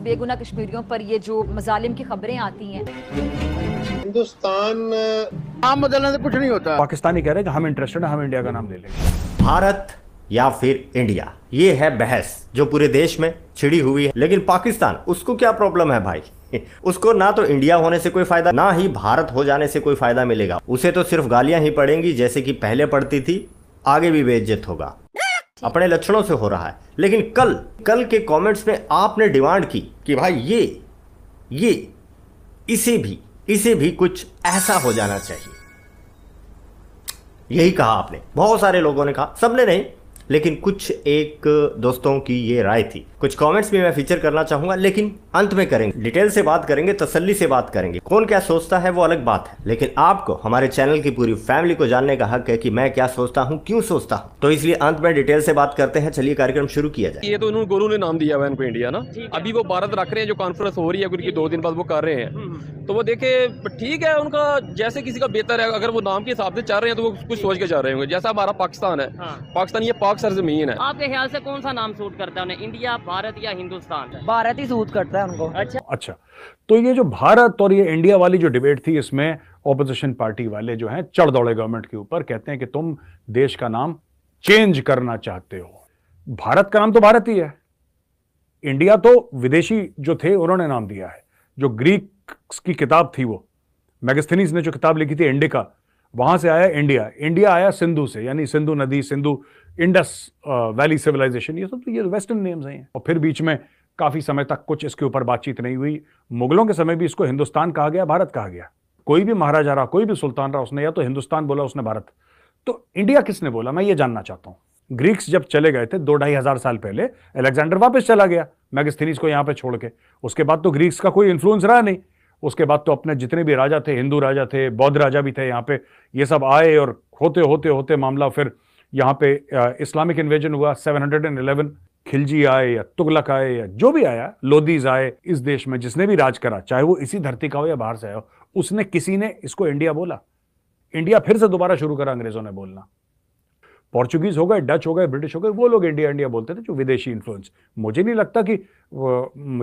बेगुनाह कश्मीरियों पर ये जो मजालिम की खबरें आती हैं, हिंदुस्तान नाम बदलने से कुछ नहीं होता। पाकिस्तानी कह रहे हैं कि हम इंटरेस्टेड हैं, हम इंडिया का नाम ले लेंगे। भारत या फिर इंडिया, ये है बहस जो पूरे देश में छिड़ी हुई है। लेकिन पाकिस्तान, उसको क्या प्रॉब्लम है भाई? उसको ना तो इंडिया होने से कोई फायदा, ना ही भारत हो जाने से कोई फायदा मिलेगा। उसे तो सिर्फ गालियां ही पड़ेंगी, जैसे कि पहले पड़ती थी, आगे भी बेइज्जत होगा। अपने लक्षणों से हो रहा है। लेकिन कल के कमेंट्स में आपने डिमांड की कि भाई ये इसे भी कुछ ऐसा हो जाना चाहिए। यही कहा आपने, बहुत सारे लोगों ने कहा, सबने नहीं, लेकिन कुछ एक दोस्तों की ये राय थी। कुछ कमेंट्स भी मैं फीचर करना चाहूंगा, लेकिन अंत में करेंगे। डिटेल से बात करेंगे, तसल्ली से बात करेंगे। कौन क्या सोचता है वो अलग बात है, लेकिन आपको, हमारे चैनल की पूरी फैमिली को जानने का हक है कि मैं क्या सोचता हूँ, क्यों सोचता हूँ। तो इसलिए अंत में डिटेल से बात करते हैं। चलिए कार्यक्रम शुरू किया जाए। ये तो उन्होंने गोरू ने नाम दिया हुआ है इनको इंडिया ना। अभी वो भारत रख रहे हैं, जो कॉन्फ्रेंस हो रही है उनकी 2 दिन बाद वो कर रहे हैं। तो वो देखे ठीक है, उनका जैसे किसी का बेहतर है। अगर वो नाम के हिसाब से चल रहे हैं तो वो कुछ सोच के चल रहे होंगे। जैसा हमारा पाकिस्तान है, पाकिस्तान ये पाक सरजमीन है। आपके ख्याल से कौन सा नाम सूट करता है उन्हें, इंडिया, भारत या हिंदुस्तान? भारत ही सूट करता है उनको। अच्छा, तो ये जो भारत और ये इंडिया वाली जो डिबेट थी, इसमें ऑपोजिशन पार्टी वाले जो हैं चढ़ दौड़े गवर्नमेंट के ऊपर, कहते हैं कि तुम देश का नाम चेंज करना चाहते हो। भारत का नाम तो भारत ही है, इंडिया तो विदेशी जो थे उन्होंने नाम दिया है। जो ग्रीक की किताब थी, वो मैगस्थनीज ने जो किताब लिखी थी इंडिका, वहां से आया इंडिया। इंडिया आया सिंधु से, यानी सिंधु नदी, सिंधु इंडस वैली सिविलाइजेशन, ये सब तो ये वेस्टर्न नेम्स हैं। और फिर बीच में काफी समय तक कुछ इसके ऊपर बातचीत नहीं हुई। मुगलों के समय भी इसको हिंदुस्तान कहा गया, भारत कहा गया। कोई भी महाराजा रहा, कोई भी सुल्तान रहा, उसने या तो हिंदुस्तान बोला, उसने भारत। तो इंडिया किसने बोला, मैं ये जानना चाहता हूं। ग्रीक्स जब चले गए थे 2-2.5 हजार साल पहले, अलेक्जेंडर वापस चला गया मैगस्थनीज को यहां पे छोड़ के। उसके बाद तो ग्रीक्स का कोई इन्फ्लुएंस रहा नहीं। उसके बाद तो अपने जितने भी राजा थे, हिंदू राजा थे, बौद्ध राजा भी थे यहाँ पे, ये सब आए और होते होते होते मामला फिर यहाँ पे इस्लामिक इन्वेजन हुआ। 711 खिलजी आए या तुगलक आए या जो भी आया, लोदीज आए इस देश में, जिसने भी राज करा, चाहे वो इसी धरती का हो या बाहर से आया हो, उसने किसी ने इसको इंडिया बोला। इंडिया फिर से दोबारा शुरू करा अंग्रेजों ने बोलना। पोर्चुगीज हो गए, डच हो गए, ब्रिटिश हो गए, वो लोग इंडिया इंडिया बोलते थे, जो विदेशी इन्फ्लुएंस। मुझे नहीं लगता कि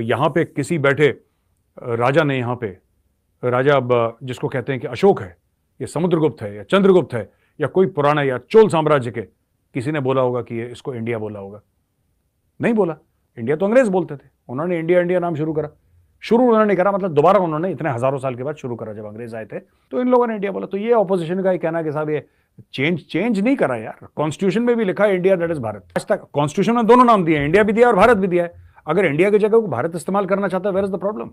यहाँ पे किसी बैठे राजा ने, यहाँ पे राजा जिसको कहते हैं कि अशोक है, या समुद्रगुप्त है, या चंद्रगुप्त है, या कोई पुराना या चोल साम्राज्य के, किसी ने बोला होगा कि ये इसको इंडिया बोला होगा? नहीं बोला। इंडिया तो अंग्रेज बोलते थे, उन्होंने इंडिया इंडिया नाम शुरू करा। शुरू उन्होंने नहीं करा, मतलब दोबारा उन्होंने इतने हजारों साल के बाद शुरू करा। जब अंग्रेज आए थे तो इन लोगों ने इंडिया बोला। तो ये ऑपोजिशन का ही कहना कि साहब ये चेंज नहीं करा यार, कॉन्स्टिट्यूशन में भी लिखा है इंडिया दैट इज भारत। आज तक कॉन्स्टिट्यूशन में दोनों नाम दिए, इंडिया भी दिया और भारत भी दिया है। अगर इंडिया की जगह को भारत इस्तेमाल करना चाहता है, where is the problem?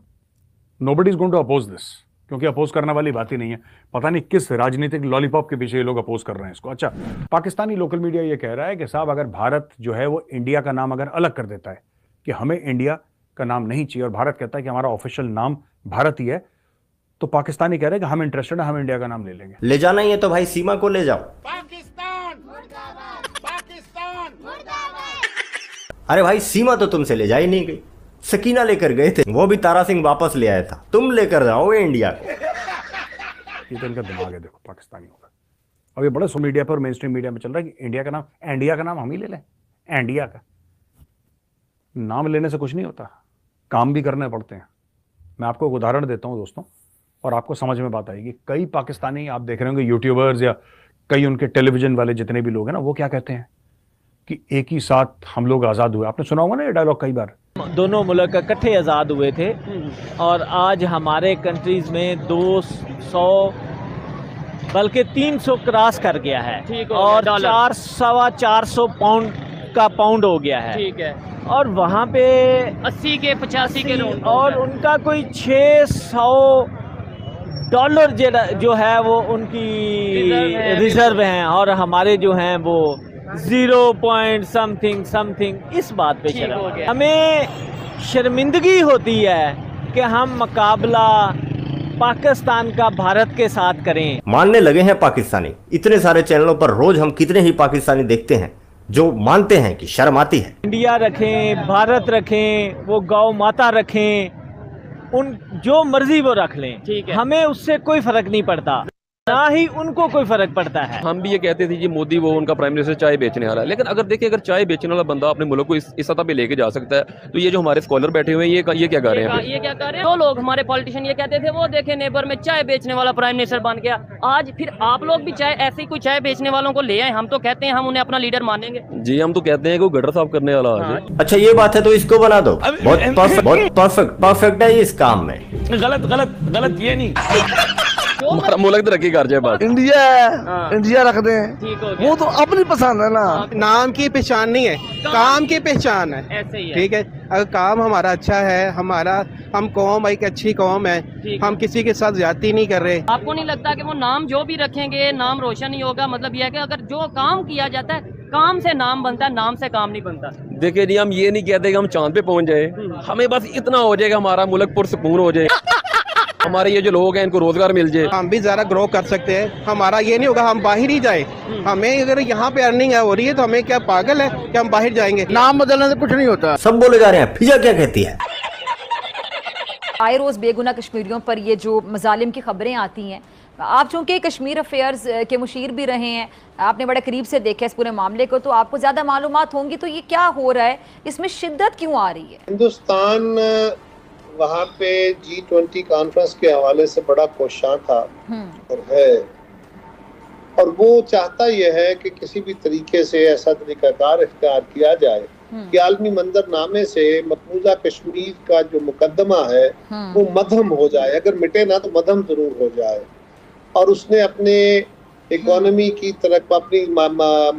Nobody is going to oppose this, क्योंकि अपोज करने वाली बात ही नहीं है। पता नहीं किस राजनीतिक लॉलीपॉप के पीछे ये लोग अपोज कर रहे हैं इसको। अच्छा, पाकिस्तानी लोकल मीडिया ये कह रहा है कि साहब अगर भारत जो है वो इंडिया का नाम अगर अलग कर देता है कि हमें इंडिया का नाम नहीं चाहिए, और भारत कहता है कि हमारा ऑफिशियल नाम भारत ही है, तो पाकिस्तानी कह रहे हैं कि हम इंटरेस्टेड है, हम इंडिया का नाम ले लेंगे। ले जाना ही है तो भाई सीमा को ले जाओ। पाकिस्तान अरे भाई, सीमा तो तुमसे ले जा ही नहीं गई। सकीना लेकर गए थे, वो भी तारा सिंह वापस ले आया था। तुम लेकर जाओगे इंडिया को। ये तो इनका दिमाग है, देखो पाकिस्तानी होगा। अब ये बड़ा सो मीडिया पर, मेन स्ट्रीम मीडिया में चल रहा है कि इंडिया का नाम हम ही ले लें। इंडिया का नाम लेने से कुछ नहीं होता, काम भी करने पड़ते हैं। मैं आपको एक उदाहरण देता हूं दोस्तों, और आपको समझ में बात आएगी। कई पाकिस्तानी आप देख रहे होंगे, यूट्यूबर्स या कई उनके टेलीविजन वाले जितने भी लोग हैं ना, वो क्या कहते हैं कि एक ही साथ हम लोग आज़ाद हुए। आपने सुना होगा ना ये डायलॉग कई बार। दोनों मुल्क इकट्ठे आज़ाद हुए थे, और आज हमारे कंट्रीज़ में 200 बल्कि 300 क्रॉस कर गया है, और 400 पाउंड का पाउंड हो गया है। ठीक है। और वहाँ पे 80 के 85 के नोट, और उनका कोई $600 जो है वो उनकी रिजर्व हैं, और हमारे जो हैं वो 0 समथिंग इस बात पे चला। हमें शर्मिंदगी होती है कि हम मुकाबला पाकिस्तान का भारत के साथ करें। मानने लगे हैं पाकिस्तानी। इतने सारे चैनलों पर रोज हम कितने ही पाकिस्तानी देखते हैं जो मानते हैं कि शर्म आती है। इंडिया रखें, भारत रखें, वो गौ माता रखें, उन जो मर्जी वो रख लें, ठीक है, हमें उससे कोई फर्क नहीं पड़ता। ना ही उनको कोई फर्क पड़ता है। हम भी ये कहते थे जी मोदी वो उनका प्राइम मिनिस्टर चाय बेचने वाला है, लेकिन अगर देखिए अगर चाय बेचने वाला बंदा अपने मुल्क को इस सतह पे लेके जा सकता है, तो ये जो हमारे स्कॉलर बैठे हुए हैं ये क्या कर रहे हैं? ये क्या कर रहे हैं? दो लोग हमारे पॉलिटिशियन ये कहते थे वो देखे नेबर में चाय बेचने वाला प्राइम मिनिस्टर बन गया, आज फिर आप लोग भी चाय ऐसे ही कोई चाय बेचने वालों को ले आए। हम तो कहते हैं हम उन्हें अपना लीडर मानेंगे जी, हम तो कहते हैं कि वो गटर साफ करने वाला है। अच्छा ये बात है तो इसको बना दो, बहुत परफेक्ट है इस काम में। गलत ये नहीं। हमारा मुल्क तरक्की कर जाए बस। इंडिया रख दें, ठीक हो गया। वो तो अपनी पसंद है ना। नाम की पहचान नहीं है, काम की पहचान है। ऐसे ही है। ठीक है, अगर काम हमारा अच्छा है, हम कौम एक अच्छी कौम है, हम किसी के साथ ज्यादती नहीं कर रहे। आपको नहीं लगता कि वो नाम जो भी रखेंगे नाम रोशन नहीं होगा? मतलब यह है कि अगर जो काम किया जाता है काम से नाम बनता है, नाम से काम नहीं बनता। देखिए जी, हम ये नहीं कहते कि हम चांद पे पहुंच जाए, हमें बस इतना हो जाएगा हमारा मुल्क पुरसुकून हो जाए, हमारे ये जो लोग हैं इनको रोजगार मिल जाए, हम भी ज्यादा ग्रो कर सकते हैं। हमारा ये नहीं होगा हम बाहर ही जाए। हमें अगर यहाँ पे अर्निंग हो रही है तो हमें क्या पागल है कि हम बाहर जाएंगे? नाम बदलने से कुछ नहीं होता। सब बोले जा रहे हैं, फिजा क्या कहती है? आए रोज बेगुनाह कश्मीरियों पर ये जो मजालिम की खबरें आती हैं, आप चूंकि कश्मीर अफेयर्स के मुशीर भी रहे हैं, आपने बड़े करीब से देखा इस पूरे मामले को, तो आपको ज़्यादा मालूमात होंगी। तो ये क्या हो रहा है, इसमें शिद्दत क्यों आ रही है? हिंदुस्तान वहाँ पे G20 कॉन्फ्रेंस के हवाले से बड़ा कोशां था और है, और वो चाहता यह है कि किसी भी तरीके से ऐसा तरीकाकार इख्तियार किया जाए कि आलमी मंजरनामे से मकबूजा कश्मीर का जो मुकदमा है वो मध्यम हो जाए, अगर मिटे ना तो मध्यम जरूर हो जाए। और उसने अपने इकोनॉमी की तरफ, अपनी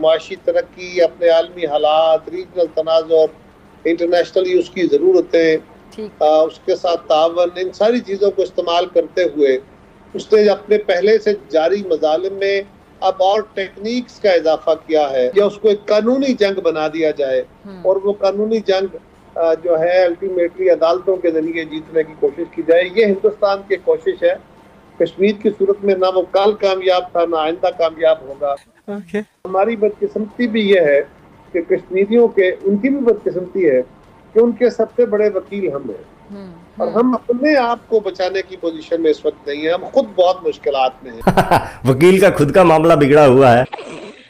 मुआशी तरक्की, अपने आलमी हालात, रीजनल तनाज़ुर, इंटरनेशनली उसकी ज़रूरतें, उसके साथ तावन, इन सारी चीज़ों को इस्तेमाल करते हुए उसने अपने पहले से जारी मजालिम में अब और टेक्निक्स का इजाफा किया है, या उसको एक कानूनी जंग बना दिया जाए, और वो कानूनी जंग जो है अल्टीमेटली अदालतों के जरिए जीतने की कोशिश की जाए। ये हिंदुस्तान की कोशिश है। कश्मीर की सूरत में ना वो कल कामयाब था ना आइंदा कामयाब होगा। हमारी बदकिस्मती भी ये है कि कश्मीरियों के, उनकी भी बदकिस्मती है कि उनके सबसे बड़े वकील हम हैं, और हम अपने आप को बचाने की पोजीशन में इस वक्त नहीं है। हम खुद बहुत मुश्किलात में हैं। वकील का खुद का मामला बिगड़ा हुआ है।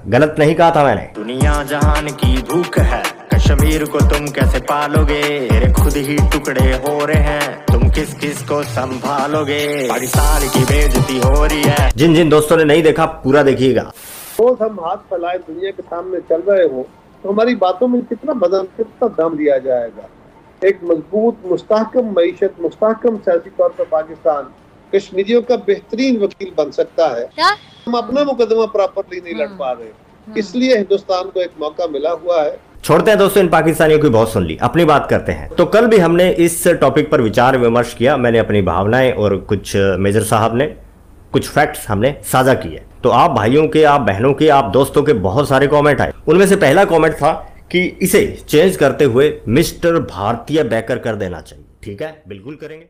गलत नहीं कहा था मैंने। दुनिया जहान की भूख है, कश्मीर को तुम कैसे पालोगे? तेरे खुद ही टुकड़े हो रहे हैं, तुम किस किस को संभालोगे? पाकिस्तान की बेइज्जती हो रही है। जिन जिन दोस्तों ने नहीं देखा पूरा देखिएगा। रोज हम हाथ फैलाए दुनिया के सामने चल रहे हो तो हमारी बातों में कितना बदन, कितना दम दिया जाएगा? एक मजबूत मुस्तहकम मईशत, मुस्तहकम सियासी तौर पर पाकिस्तान कश्मीरियों का बेहतरीन वकील बन सकता है। हम अपना मुकदमा प्रॉपरली नहीं लड़ पा रहे, इसलिए हिंदुस्तान को एक मौका मिला हुआ है। छोड़ते हैं दोस्तों, इन पाकिस्तानियों की बहुत सुन ली, अपनी बात करते हैं। तो कल भी हमने इस टॉपिक पर विचार विमर्श किया, मैंने अपनी भावनाएं और कुछ मेजर साहब ने कुछ फैक्ट्स हमने साझा किए। तो आप भाइयों के, आप बहनों के, आप दोस्तों के बहुत सारे कमेंट आए। उनमें से पहला कमेंट था कि इसे चेंज करते हुए मिस्टर भारतीय बैकर कर देना चाहिए। ठीक है, बिल्कुल करेंगे।